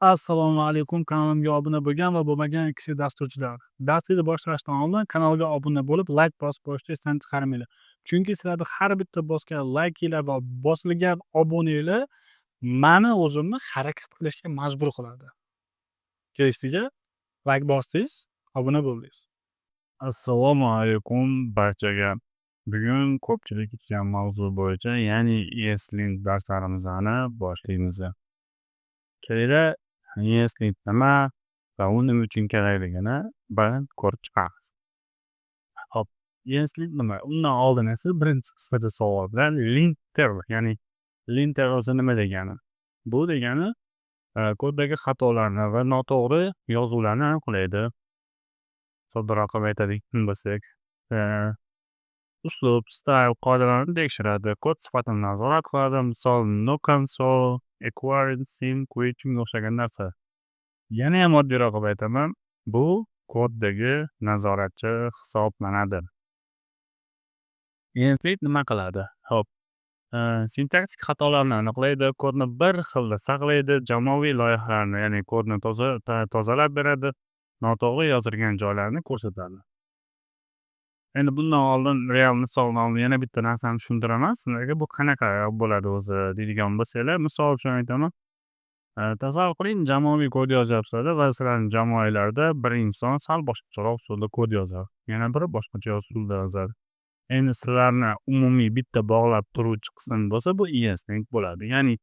Assalomu alaykum, kanalimga obuna bo'lgan va bo'lmagan kishi dasturchilar. Darslikni boshlashdan oldin kanalga obuna bo'lib, layk bosib qo'yishni esdan chiqarmanglar. Chunki sizlarning har bitta bosgan laykinglar va bosilgan obunanglar meni o'zimni harakat qilishga majbur qiladi. Kelishdikmi? Layk bosdingiz, obuna bo'ldingiz. Assalomu alaykum barchaga. Bugun ko'pchilik kutgan mavzu bo'yicha, ya'ni ESLint darslarimizni boshlaymiz. Kelinglar, ESLint nima va u nima uchun kerakligini birin ko'rib chiqamiz. Hop, ESLint nima? Undan oldin esa birinchi qismida savol bilan linter, ya'ni linter o'zi nima degani? Bu degani koddagi xatolarni va noto'g'ri yozuvlarni aniqlaydi. Soddaroq qilib aytadigan bo'lsak, uslub, style qoidalarini tekshiradi, kod sifatini nazorat qiladi, misol no console, acquired sim, quitting o'xshagan narsa. Yana ham oddiyroq qilib aytaman, bu koddagi nazoratchi hisoblanadi. ESLint nima qiladi? Hop, sintaktik xatolarni aniqlaydi, kodni bir xilda saqlaydi, jamoaviy loyihalarni, ya'ni kodni tozalab beradi, noto'g'ri yozilgan joylarni ko'rsatadi. Endi bundan oldin real misoldan oldin yana bitta narsani tushuntiraman sizlarga. Bu qanaqa bo'ladi o'zi deydigan bo'lsanglar, misol uchun aytaman. Tasavvur qiling, jamoaviy kod yozyapsizlar va sizlarning jamoalarda bir inson sal boshqacharoq usulda kod yozadi, yana biri boshqacha usulda yozadi. Endi sizlarni umumiy bitta bog'lab turuvchi qism bo'lsa, bu ESLint bo'ladi. Ya'ni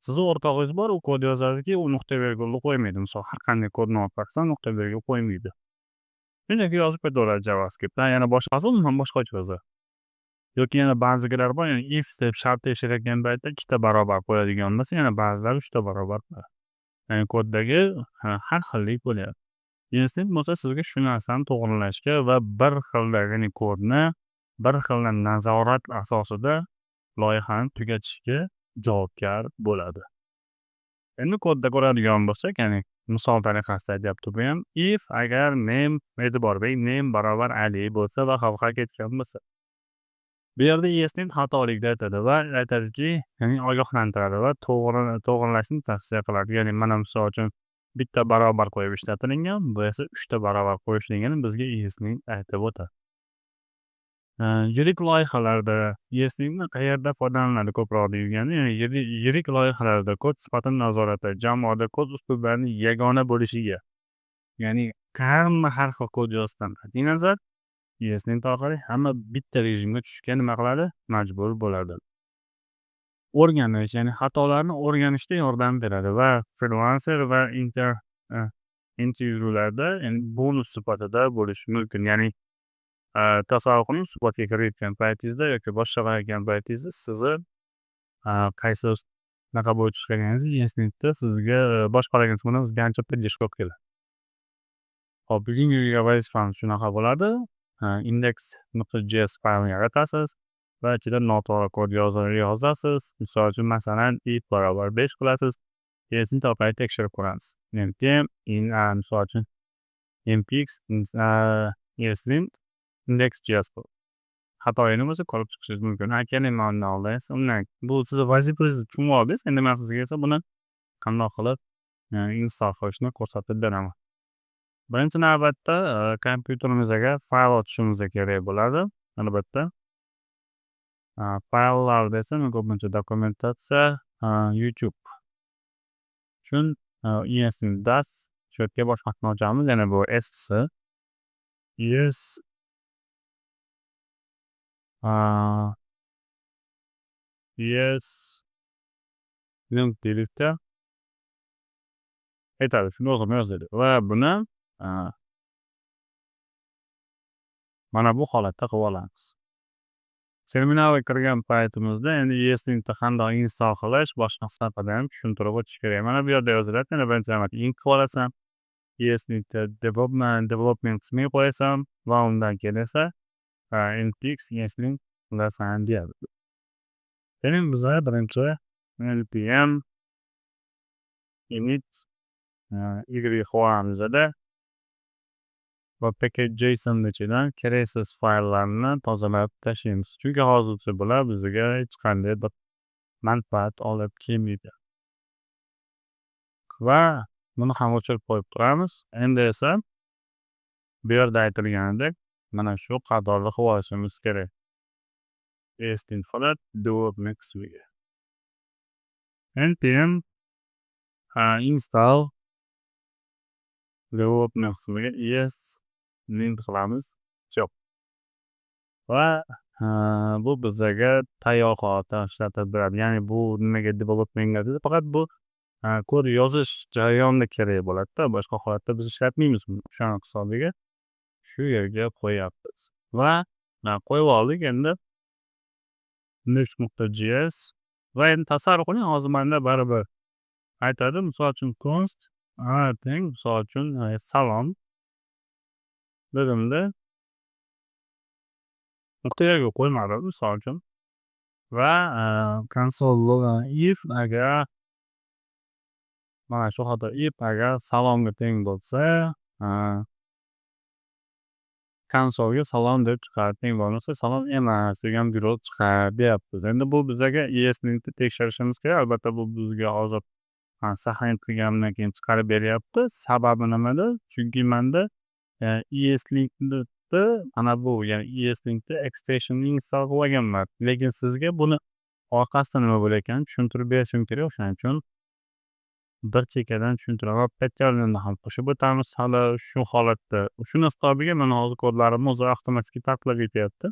sizni o'rtog'ingiz bor, u kod yozadiki, u nuqta virgulni qo'ymaydi. Misol har qanday kodni olib qarasam, nuqta virgul qo'ymaydi. Shunchaki yozib ketaveradi JavaScriptdan, yana boshqasi umuman boshqacha yozadi. Yoki yana ba'zilar bor, ya'ni if deb shart tekshirayotgan paytda 2 barobar qo'yadigan bo'lsa, yana ba'zilar 3 barobar qo'yadi. Ya'ni koddagi har xillik bo'lyapti. ESLint bo'lsa sizga shu narsani to'g'rilashga va bir xilda, ya'ni kodni bir xilda nazorat asosida loyihani tugatishga javobgar bo'ladi. Endi kodda ko'radigan bo'lsak, ya'ni misol tariqasida aytyapti bu ham, if agar name, e'tibor bering, name barobar Ali bo'lsa va xavfga ketgan bo'lsa. Bu yerda ESLint xatolikda aytadi va aytadiki, ya'ni ogohlantiradi va to'g'rilashni tavsiya qiladi. Ya'ni mana misol uchun bitta barobar qo'yib ishlatilingan, bu esa 3 barobar qo'yishligini bizga ESLint aytib o'tadi. Yirik loyihalarda ESLintni qayerda foydalanadi ko'proq deyilganda, ya'ni yirik loyihalarda kod sifatini nazorati, jamoada kod uslublarining yagona bo'lishiga, ya'ni hamma har xil kod yozishdan qat'iy nazar, ESLint orqali hamma bitta rejimga tushishga nima qiladi? Majbur bo'ladi. O'rganish, ya'ni xatolarni o'rganishda yordam beradi va freelancer va intervyularda, ya'ni bonus sifatida bo'lishi mumkin. Ya'ni tasavvur qiling, suhbatga kirayotgan paytingizda yoki boshqa qilayotgan paytingizda sizni qaysi naqa bo'yicha ishlaganingizni ESLintda sizga boshqalaringiz bilan sizga ancha поддержка olib keladi. Hop, bugungi vazifamiz shunaqa bo'ladi. Index.js faylni yaratasiz va ichida noto'g'ri kod yozasiz. Misol uchun, masalan, if barobar 5 qilasiz. ESLint orqali tekshirib ko'ramiz. Npm misol uchun npx ESLint index.js xatoyini o'zi ko'rib chiqishingiz mumkin. Keling, undan oldin esa bu sizni vazifangizni tushunib oldingiz. Endi men sizga esa buni qanday qilib install qilishni ko'rsatib beraman. Birinchi navbatda kompyuterimizga fayl ochishimiz kerak bo'ladi. Albatta. Fayllar desa, ko'pincha dokumentatsiya, YouTube. Uchun ESLint dars shu yerga bosh xatni ochamiz. Yana bu S link delete aytadi, shuni o'zim yozadi va buni mana bu holatda qilib olamiz. Terminalga kirgan paytimizda endi ESLintni qanday install qilish boshqa safhada ham tushuntirib o'tish kerak. Mana bu yerda yoziladi. Yana birinchi navbatda link qilib olasan. ESLintda development qismiga qo'yasan va undan keyin esa npx ESLint qilasan deyadi. Keling, bizga birinchi npm init qo'yamizda va package.json ichidan keraksiz fayllarni tozalab tashlaymiz. Chunki hozircha bular bizga hech qanday bir manfaat olib kelmaydi. va buni ham o'chirib qo'yib turamiz. Endi esa bu yerda aytilganidek mana shu qatorda qilib olishimiz kerak. Paste inflat do next week. npm install develop next week yes link qilamiz. Jo'q. Va bu bizga tayyor holatda ishlatib beradi. Ya'ni bu nimaga developmentga dedi, faqat bu kod yozish jarayonida kerak bo'ladi-da. Boshqa holatda biz ishlatmaymiz buni. O'shaning hisobiga shu yerga qo'yapmiz. Va qo'yib oldik. Endi next.js va endi tasavvur qiling, hozir menda baribir aytadi, misol uchun const teng misol uchun salom dedimda nuqtalarga qo'ymadi misol uchun va console if agar mana shu holda if agar salomga teng bo'lsa konsolga salom deb chiqadi, teng bo'lmasa salom emas degan buyruq chiqadi deyapmiz. Endi bu bizga ESLintni tekshirishimiz kerak. Albatta bu bizga hozir sahlanib qilgandan keyin chiqarib beryapti. Sababi nimada? Chunki menda ESLintni ana bu, ya'ni ESLintni extensionni install qilib olganman. Lekin sizga buni orqasida nima bo'layotganini tushuntirib berishim kerak. O'shaning uchun bir chekkadan tushuntiraman. Patternni ham qo'shib o'tamiz hali shu holatda. Shuni hisobiga mana hozir kodlarimni o'zi avtomatik tarqalib ketyapti.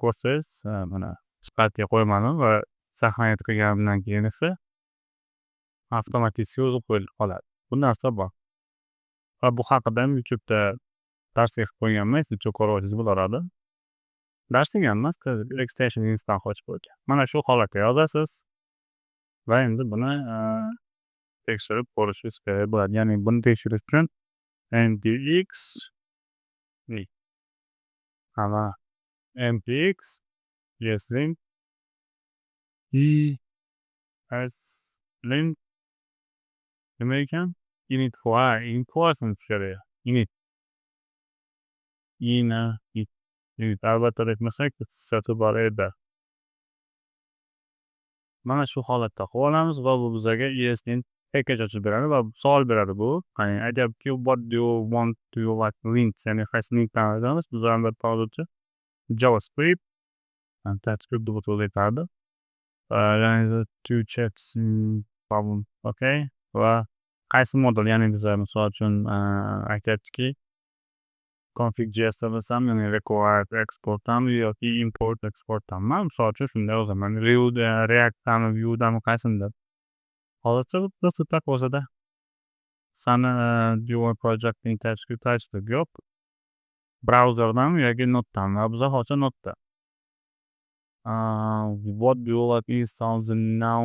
Ko'rsangiz mana sifatga qo'ymadim va sahlanib qilganimdan keyin esa avtomatik o'zi qo'yilib qoladi. Bu narsa bor. Va bu haqida ham YouTube'da darsga qilib qo'yganman, siz ko'rib olsangiz bo'lardi. Dars degan emas, extension install qilish bo'yicha. Mana shu holatga yozasiz va endi buni tekshirib ko'rishingiz kerak bo'ladi. Ya'ni buni tekshirish uchun npx npx ESLint ESLint nima ekan? Init albatta aytmasak sifati bor edi. Mana shu holatda qilib olamiz va bu bizga ESLint package ochib beradi va savol beradi bu. Aytyapki what do you want to like links, ya'ni qaysi linkdan olamiz? Biz albatta hozircha JavaScript TypeScript deb o'tib ya'ni two checks problem, okay? Va qaysi model, ya'ni biz misol uchun aytyaptiki config.js desam, ya'ni required export ham yoki import export ham. Men misol uchun shunday yozaman. React-dan, Vue-dan qaysidir. Hozircha bu tak o'zida. Sana Vue projectning TypeScript yo'q. Browserdan yoki Note'dan. Biz hozir Note'da. What do you like install now?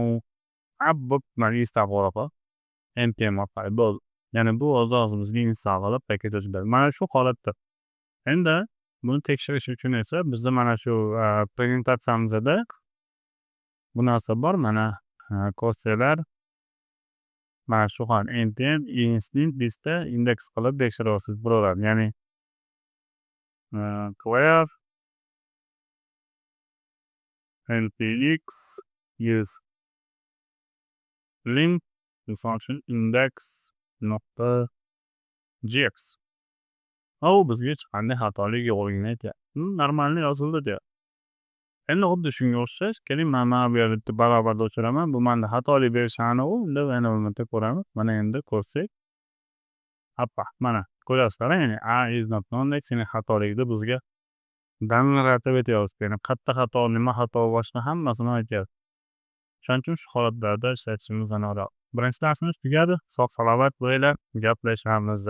Bu mana install qilib npm orqali bo'ldi. Ya'ni bu o'zi bizga install qilib package ochib beradi. Mana shu holatda. Endi buni tekshirish uchun esa bizda mana shu prezentatsiyamizda bu narsa bor. Mana ko'rsanglar mana shu hol npm ESLint listda indeks qilib tekshiryapsiz birovlar. Ya'ni clear npx ESLint function index.js. Bizga hech qanday xatolik yo'qligini aytyapti. Normalniy yozildi deyapti. Endi xuddi shunga o'xshash, keling mana bu yerda barobarda o'chiraman. Bu menda xatolik berishi aniq, unda yana o'rnatib ko'ramiz. Mana endi ko'rsak, mana ko'ryapsizlar, ya'ni is not known degan xatolikni bizga danlatib aytyapti. Ya'ni qayerda xato, nima xato boshqa hammasini aytyapti. Shuning uchun shu holatlarda ishlatishimiz aniqroq. Birinchi darsimiz tugadi. Sog' salomat bo'linglar, gaplashamiz.